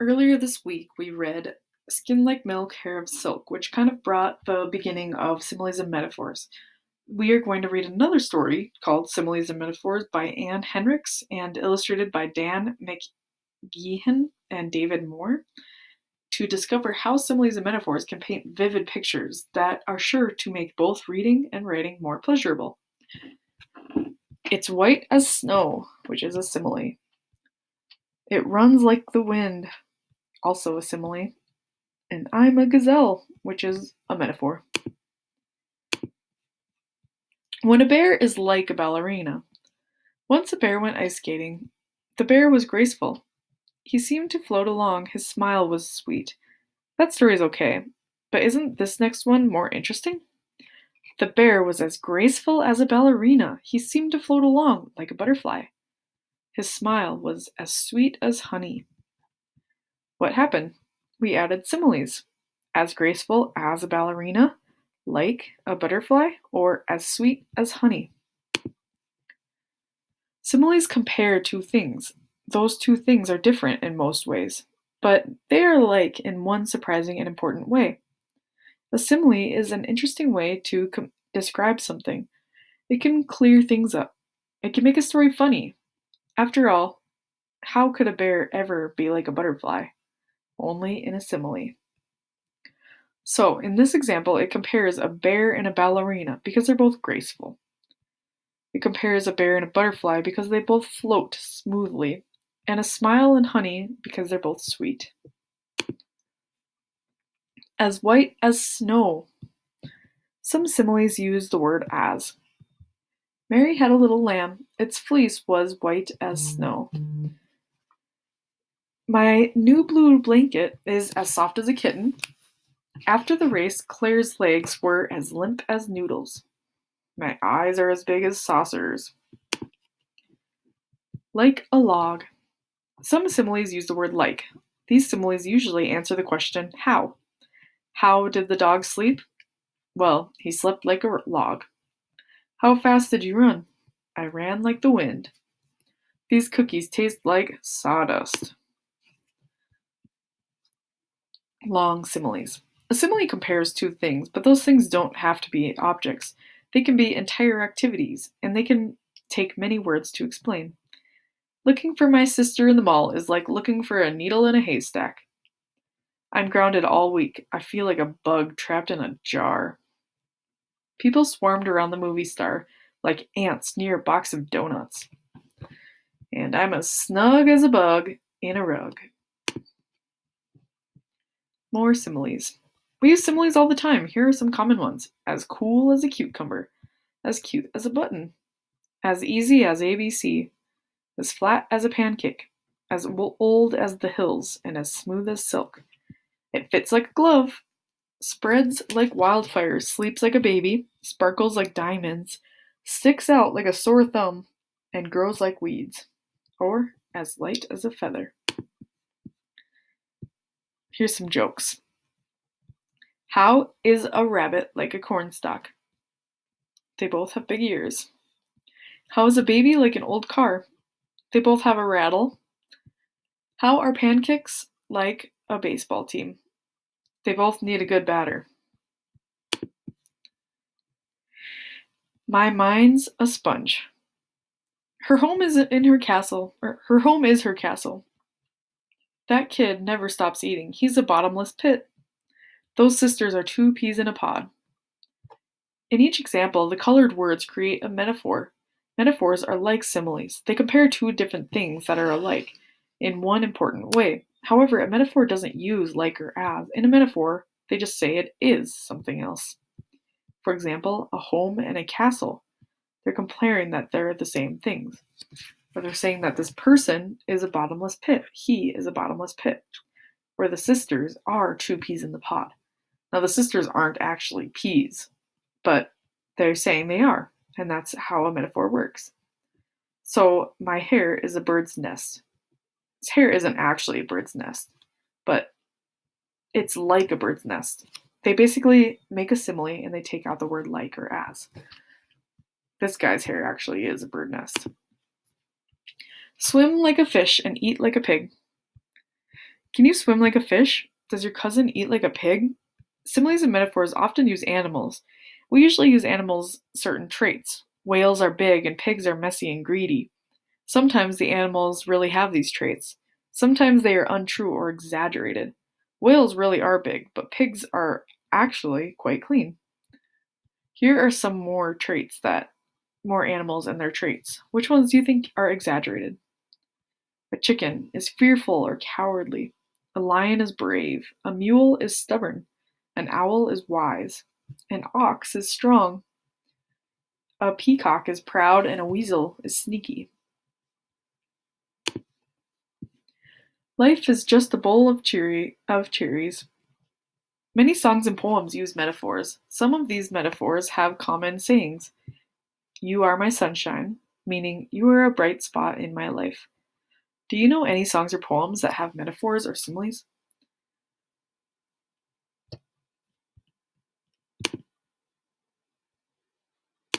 Earlier this week, we read Skin Like Milk, Hair of Silk, which kind of brought the beginning of Similes and Metaphors. We are going to read another story called Similes and Metaphors by Anne Henricks and illustrated by Dan McGeehan and David Moore to discover how similes and metaphors can paint vivid pictures that are sure to make both reading and writing more pleasurable. It's white as snow, which is a simile. It runs like the wind, also a simile. And I'm a gazelle, which is a metaphor. When a bear is like a ballerina. Once a bear went ice skating. The bear was graceful. He seemed to float along. His smile was sweet. That story's okay, but isn't this next one more interesting? The bear was as graceful as a ballerina. He seemed to float along like a butterfly. His smile was as sweet as honey. What happened? We added similes. As graceful as a ballerina, like a butterfly, or as sweet as honey. Similes compare two things. Those two things are different in most ways, but they are alike in one surprising and important way. A simile is an interesting way to describe something. It can clear things up. It can make a story funny. After all, how could a bear ever be like a butterfly? Only in a simile. So, in this example, it compares a bear and a ballerina because they're both graceful. It compares a bear and a butterfly because they both float smoothly, and a smile and honey because they're both sweet. As white as snow. Some similes use the word as. Mary had a little lamb. Its fleece was white as snow. My new blue blanket is as soft as a kitten. After the race, Claire's legs were as limp as noodles. My eyes are as big as saucers. Like a log. Some similes use the word like. These similes usually answer the question, how? How did the dog sleep? Well, he slept like a log. How fast did you run? I ran like the wind. These cookies taste like sawdust. Long similes. A simile compares two things, but those things don't have to be objects. They can be entire activities, and they can take many words to explain. Looking for my sister in the mall is like looking for a needle in a haystack. I'm grounded all week. I feel like a bug trapped in a jar. People swarmed around the movie star like ants near a box of donuts. And I'm as snug as a bug in a rug. More similes. We use similes all the time. Here are some common ones. As cool as a cucumber. As cute as a button. As easy as ABC. As flat as a pancake. As old as the hills. And as smooth as silk. It fits like a glove. Spreads like wildfire. Sleeps like a baby. Sparkles like diamonds. Sticks out like a sore thumb. And grows like weeds. Or as light as a feather. Here's some jokes. How is a rabbit like a cornstalk? They both have big ears. How is a baby like an old car? They both have a rattle. How are pancakes like a baseball team? They both need a good batter. My mind's a sponge. Her home is in her castle, or her home is her castle. That kid never stops eating. He's a bottomless pit. Those sisters are two peas in a pod. In each example, the colored words create a metaphor. Metaphors are like similes. They compare two different things that are alike in one important way. However, a metaphor doesn't use like or as. In a metaphor, they just say it is something else. For example, a home and a castle. They're comparing that they're the same things. Or they're saying that this person is a bottomless pit. He is a bottomless pit. Or the sisters are two peas in the pod. Now, the sisters aren't actually peas, but they're saying they are, and that's how a metaphor works. So, my hair is a bird's nest. His hair isn't actually a bird's nest, but it's like a bird's nest. They basically make a simile and they take out the word like or as. This guy's hair actually is a bird nest. Swim like a fish and eat like a pig. Can you swim like a fish? Does your cousin eat like a pig? Similes and metaphors often use animals. We usually use animals' certain traits. Whales are big and pigs are messy and greedy. Sometimes the animals really have these traits. Sometimes they are untrue or exaggerated. Whales really are big, but pigs are actually quite clean. Here are some more animals and their traits. Which ones do you think are exaggerated? A chicken is fearful or cowardly. A lion is brave. A mule is stubborn. An owl is wise. An ox is strong. A peacock is proud and a weasel is sneaky. Life is just a bowl of cherries. Many songs and poems use metaphors. Some of these metaphors have common sayings. You are my sunshine, meaning you are a bright spot in my life. Do you know any songs or poems that have metaphors or similes?